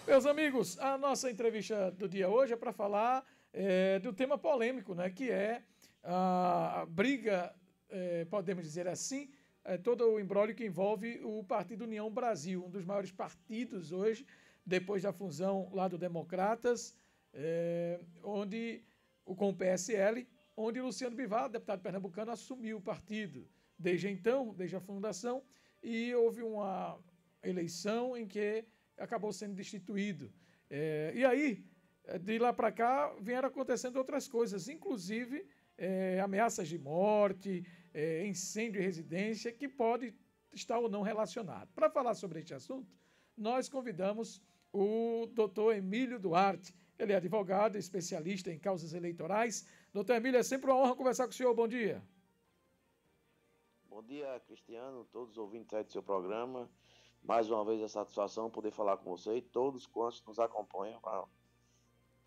Meus amigos, a nossa entrevista do dia hoje é para falar do tema polêmico, né, que é a briga, podemos dizer assim, todo o imbróglio que envolve o Partido União Brasil, um dos maiores partidos hoje, depois da fusão lá do Democratas, com o PSL, onde Luciano Bivar, deputado pernambucano, assumiu o partido desde então, desde a fundação, e houve uma eleição em que acabou sendo destituído. E aí, de lá para cá, vieram acontecendo outras coisas, inclusive ameaças de morte, incêndio em residência, que pode estar ou não relacionado. Para falar sobre este assunto, nós convidamos o doutor Emílio Duarte. Ele é advogado, especialista em causas eleitorais. Doutor Emílio, é sempre uma honra conversar com o senhor. Bom dia. Bom dia, Cristiano, todos os ouvintes aí do seu programa. Mais uma vez a satisfação poder falar com você e todos quantos nos acompanham para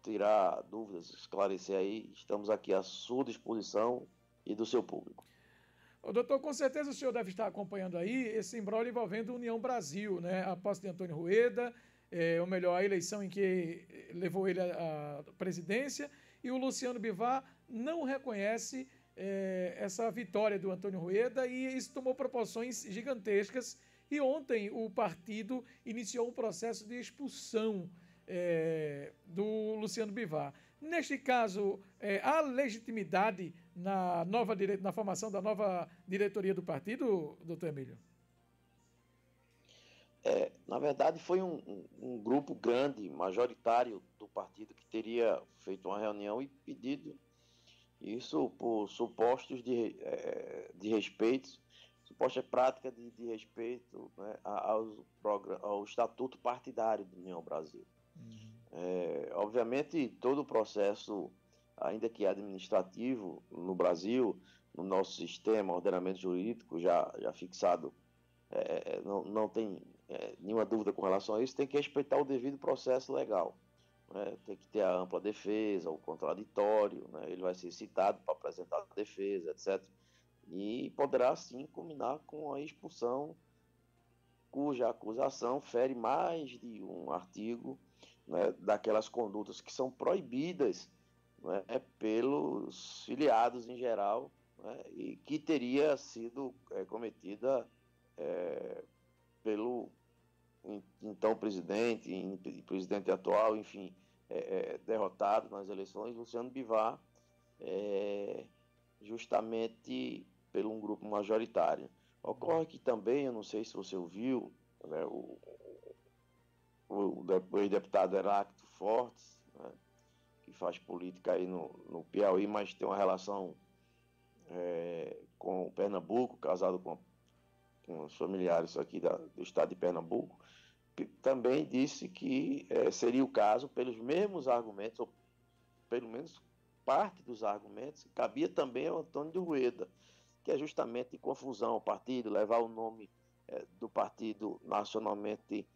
tirar dúvidas, esclarecer aí. Estamos aqui à sua disposição e do seu público. Ô, doutor, com certeza o senhor deve estar acompanhando aí esse imbróglio envolvendo União Brasil, né? A posse de Antônio Rueda, ou melhor, a eleição em que levou ele à presidência, e o Luciano Bivar não reconhece essa vitória do Antônio Rueda, e isso tomou proporções gigantescas. E ontem o partido iniciou um processo de expulsão do Luciano Bivar. Neste caso, há legitimidade na formação da nova diretoria do partido, doutor Emílio? Na verdade, foi um grupo grande, majoritário do partido, que teria feito uma reunião e pedido isso por supostos de respeito, suposta prática de respeito, né, ao estatuto partidário da União Brasil. Obviamente, todo o processo, ainda que administrativo, no Brasil, no nosso sistema, ordenamento jurídico já fixado, não tem nenhuma dúvida com relação a isso, tem que respeitar o devido processo legal. Né? Tem que ter a ampla defesa, o contraditório, né? Ele vai ser citado para apresentar a defesa, etc. E poderá, sim, culminar com a expulsão, cuja acusação fere mais de um artigo, né, daquelas condutas que são proibidas, né, pelos filiados em geral, né, e que teria sido cometida pelo então presidente e presidente atual, enfim, derrotado nas eleições, Luciano Bivar, justamente pelo um grupo majoritário. Ocorre que também, eu não sei se você ouviu, né, o deputado Heráclito Fortes, né, que faz política aí no Piauí, mas tem uma relação com Pernambuco, casado com os familiares aqui do estado de Pernambuco, também disse que seria o caso, pelos mesmos argumentos, ou pelo menos parte dos argumentos, que cabia também ao Antônio de Rueda, que é justamente de confusão ao partido, levar o nome do partido nacionalmente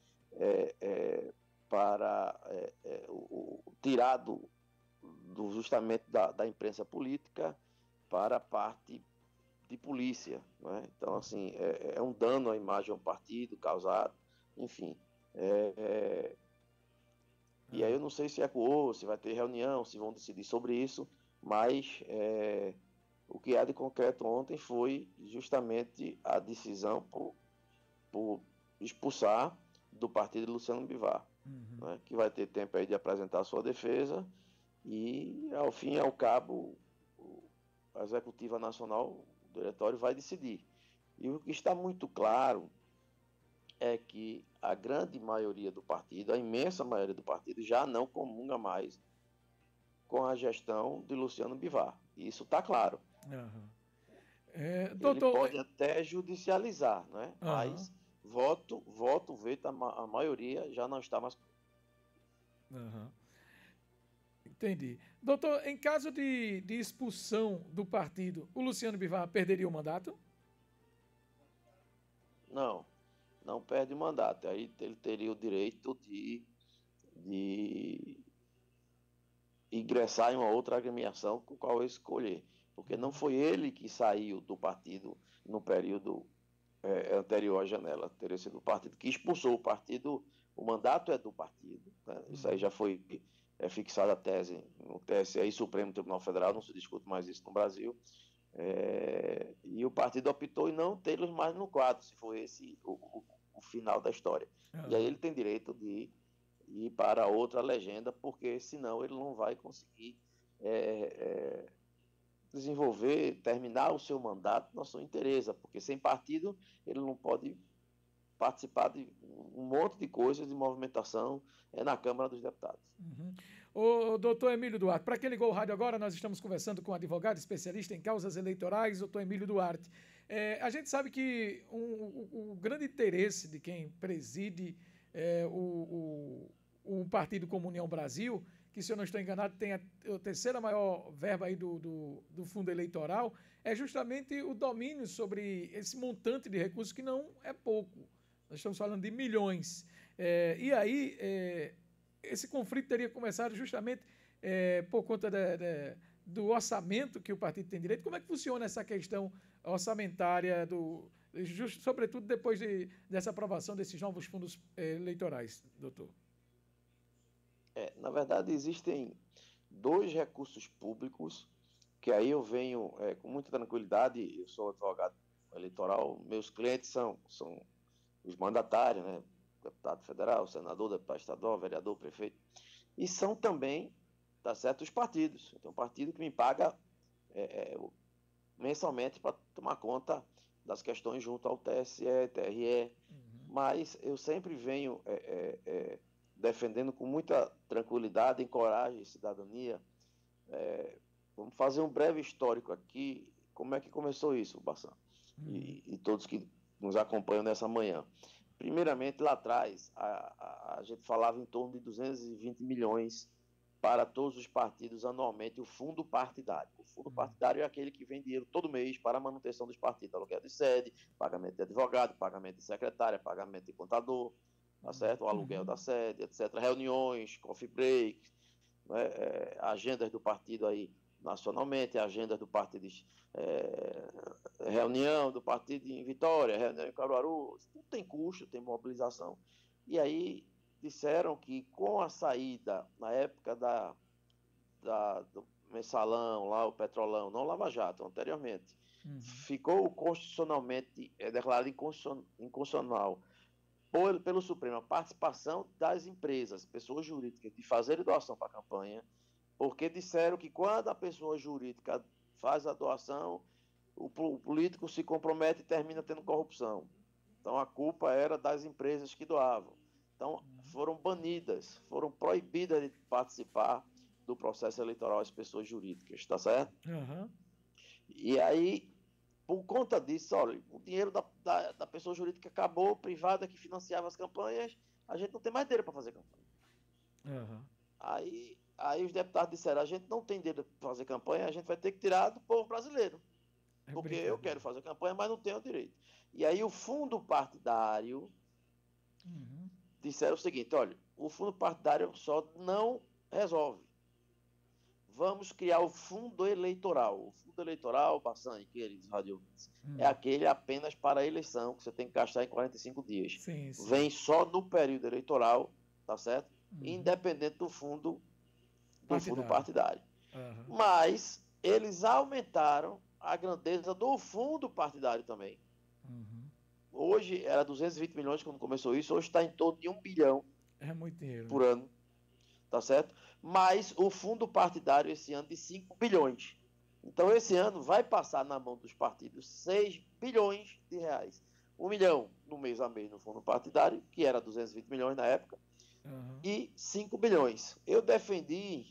para tirado justamente da imprensa política para a parte de polícia. Né? Então, assim, é um dano à imagem ao partido causado, enfim. E aí eu não sei se ecoou, se vai ter reunião, se vão decidir sobre isso, mas o que há de concreto ontem foi justamente a decisão por expulsar do partido Luciano Bivar, né, que vai ter tempo aí de apresentar a sua defesa e, ao fim e ao cabo, a Executiva Nacional, o diretório, vai decidir. E o que está muito claro é que a grande maioria do partido, a imensa maioria do partido, já não comunga mais com a gestão de Luciano Bivar. Isso está claro. Uhum. Ele Doutor. pode até judicializar, né? Uhum. Mas veto, a maioria já não está mais. Uhum. Entendi. Doutor, em caso de expulsão do partido, o Luciano Bivar perderia o mandato? Não perde o mandato. Aí ele teria o direito de ingressar em uma outra agremiação com qual ele escolher. Porque não foi ele que saiu do partido no período anterior à janela. Teria sido o partido que expulsou. o mandato é do partido, né? Isso aí já foi fixada a tese no TSE e Supremo Tribunal Federal, não se discute mais isso no Brasil. E o partido optou em não tê-los mais no quadro, se for esse o final da história. E aí ele tem direito de ir para outra legenda, porque senão ele não vai conseguir desenvolver, terminar o seu mandato na sua inteireza, porque sem partido ele não pode participar de um monte de coisas, de movimentação na Câmara dos Deputados. Uhum. O doutor Emílio Duarte, para quem ligou o rádio agora, nós estamos conversando com um advogado especialista em causas eleitorais, doutor Emílio Duarte. A gente sabe que o grande interesse de quem preside o Partido Comunhão Brasil, que, se eu não estou enganado, tem a terceira maior verba aí do fundo eleitoral, é justamente o domínio sobre esse montante de recursos, que não é pouco. Nós estamos falando de milhões. E aí, esse conflito teria começado justamente por conta do orçamento que o partido tem direito. Como é que funciona essa questão orçamentária, sobretudo depois dessa aprovação desses novos fundos eleitorais, doutor? Na verdade, existem 2 recursos públicos que aí eu venho com muita tranquilidade. Eu sou advogado eleitoral, meus clientes são os mandatários, né? Deputado federal, senador, deputado estadual, vereador, prefeito, e são também, tá certo, os partidos. Tem um partido que me paga mensalmente para tomar conta das questões junto ao TSE, TRE, mas eu sempre venho defendendo com muita tranquilidade, coragem e cidadania. Vamos fazer um breve histórico aqui, como é que começou isso, Bassan, e todos que nos acompanham nessa manhã. Primeiramente, lá atrás, a gente falava em torno de 220 milhões para todos os partidos anualmente, o fundo partidário. O fundo partidário é aquele que vem dinheiro todo mês para a manutenção dos partidos, aluguel de sede, pagamento de advogado, pagamento de secretária, pagamento de contador, tá certo? O aluguel da sede, etc. Reuniões, coffee break, né? Agendas do partido aí nacionalmente, agendas do partido, reunião do partido em Vitória, reunião em Caruaru, tudo tem custo, tem mobilização. E aí disseram que com a saída, na época do mensalão, lá o Petrolão, não Lava Jato, anteriormente, ficou constitucionalmente declarado inconstitucional pelo Supremo a participação das empresas, pessoas jurídicas, de fazer doação para a campanha, porque disseram que quando a pessoa jurídica faz a doação, o político se compromete e termina tendo corrupção. Então a culpa era das empresas que doavam. Então foram banidas, foram proibidas de participar do processo eleitoral as pessoas jurídicas, tá certo? E aí, por conta disso, olha, o dinheiro da pessoa jurídica acabou, privada que financiava as campanhas, a gente não tem mais dinheiro para fazer campanha. Aí os deputados disseram, a gente não tem dinheiro para fazer campanha, a gente vai ter que tirar do povo brasileiro. Porque eu quero fazer campanha, mas não tenho direito. E aí o fundo partidário disseram o seguinte, olha, o fundo partidário só não resolve. Vamos criar o fundo eleitoral. O fundo eleitoral, Bassan e queridos radiovintes, é aquele apenas para a eleição, que você tem que gastar em 45 dias. Sim. Vem só no período eleitoral, tá certo? Independente do fundo partidário. Mas eles aumentaram a grandeza do fundo partidário também. Hoje era 220 milhões quando começou isso, hoje está em torno de 1 bilhão muito dinheiro, por ano, tá certo? Mas o fundo partidário esse ano de 5 bilhões. Então esse ano vai passar na mão dos partidos 6 bilhões de reais. 1 milhão no mês a mês no fundo partidário, que era 220 milhões na época, e 5 bilhões. Eu defendi,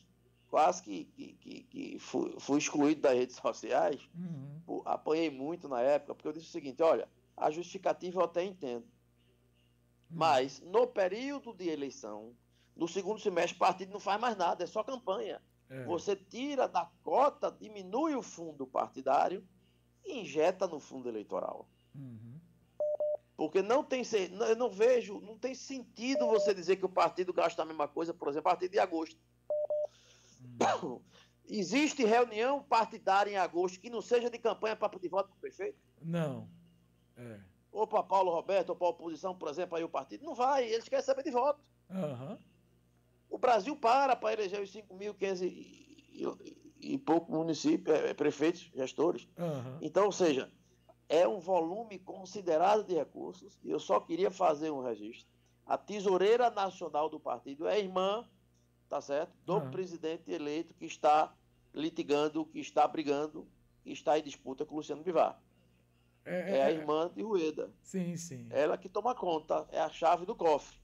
quase que fui excluído das redes sociais, apanhei muito na época, porque eu disse o seguinte, olha, a justificativa eu até entendo, mas no período de eleição, no segundo semestre, o partido não faz mais nada, é só campanha. Você tira da cota, diminui o fundo partidário e injeta no fundo eleitoral. Porque não tem, eu não vejo, não tem sentido você dizer que o partido gasta a mesma coisa, por exemplo, a partir de agosto. Existe reunião partidária em agosto que não seja de campanha para pedir voto para o prefeito? Não. ou para Paulo Roberto, ou para a oposição, por exemplo, aí o partido. Não vai, eles querem saber de voto. Uhum. O Brasil para eleger os 5.500 e pouco municípios, prefeitos, gestores. Uhum. Então, ou seja, é um volume considerado de recursos, e eu só queria fazer um registro. A tesoureira nacional do partido é a irmã, tá certo, do presidente eleito que está litigando, que está brigando, que está em disputa com o Luciano Bivar. É a irmã de Rueda. Sim, sim. Ela que toma conta, é a chave do cofre.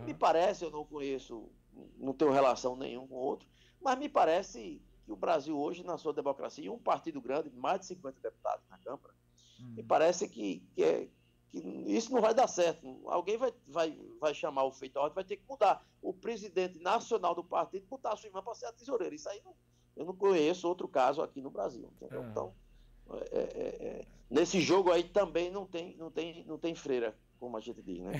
Me parece, eu não conheço, não tenho relação nenhuma com o outro, mas me parece que o Brasil hoje, na sua democracia, um partido grande, mais de 50 deputados na Câmara, me parece que isso não vai dar certo. Alguém vai chamar o feito ordem, vai ter que mudar. O presidente nacional do partido botar a sua irmã para ser a tesoureira. Isso aí eu não conheço outro caso aqui no Brasil. Entendeu? Então, nesse jogo aí também não tem freira, como a gente diz, né?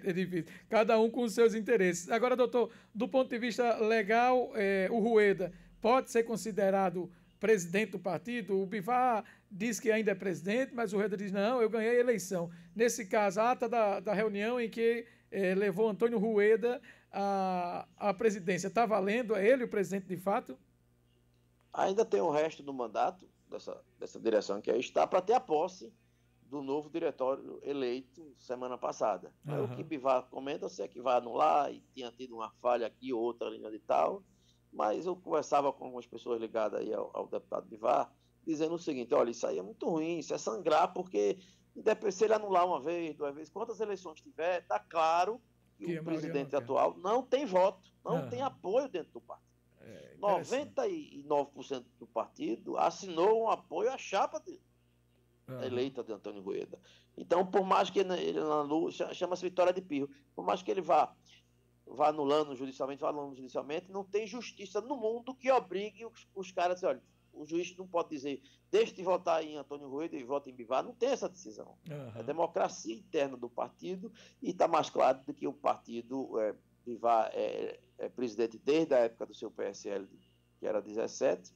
É difícil. Cada um com os seus interesses. Agora, doutor, do ponto de vista legal, o Rueda pode ser considerado presidente do partido? O Bivar diz que ainda é presidente, mas o Rueda diz, não, eu ganhei a eleição. Nesse caso, a ata da reunião em que levou Antônio Rueda à presidência, está valendo? É ele o presidente de fato? Ainda tem o resto do mandato dessa direção que aí está para ter a posse do novo diretório eleito semana passada. O que Bivar comenta é que vai anular e tinha tido uma falha aqui, outra linha de tal, mas eu conversava com algumas pessoas ligadas aí ao deputado Bivar, dizendo o seguinte, olha, isso aí é muito ruim, isso é sangrar, porque se ele anular uma vez, 2 vezes, quantas eleições tiver, está claro que o presidente atual não tem voto, não tem apoio dentro do partido. 99% do partido assinou um apoio à chapa dele. Eleita de Antônio Rueda. Então, por mais que ele anule, chama-se vitória de pirro, por mais que ele vá anulando judicialmente, não tem justiça no mundo que obrigue os caras a dizer, olha, o juiz não pode dizer, deixe de votar em Antônio Rueda e vote em Bivar, não tem essa decisão. É democracia interna do partido e está mais claro do que o partido, Bivar é presidente desde a época do seu PSL, que era 17,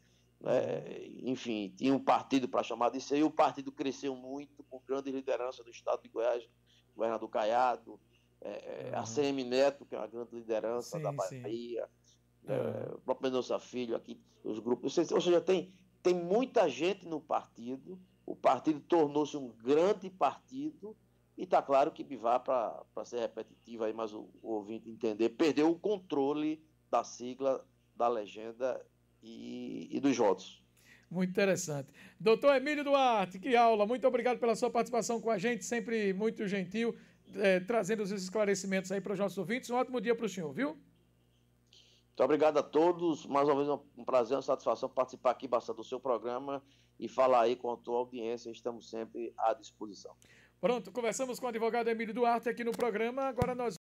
enfim, tinha um partido para chamar disso aí, o partido cresceu muito, com grande liderança do estado de Goiás, governador Caiado, a CM Neto, que é uma grande liderança da Bahia, o próprio Mendonça Filho aqui, os grupos, ou seja, tem muita gente no partido, o partido tornou-se um grande partido, e está claro que Bivar, para ser repetitivo aí, mas o ouvinte entender, perdeu o controle da sigla, da legenda e dos votos. Muito interessante. Doutor Emílio Duarte, que aula. Muito obrigado pela sua participação com a gente, sempre muito gentil, trazendo os esclarecimentos aí para os nossos ouvintes. Um ótimo dia para o senhor, viu? Muito obrigado a todos. Mais uma vez, um prazer, uma satisfação participar aqui bastante do seu programa e falar aí com a tua audiência. Estamos sempre à disposição. Pronto, conversamos com o advogado Emílio Duarte aqui no programa. Agora nós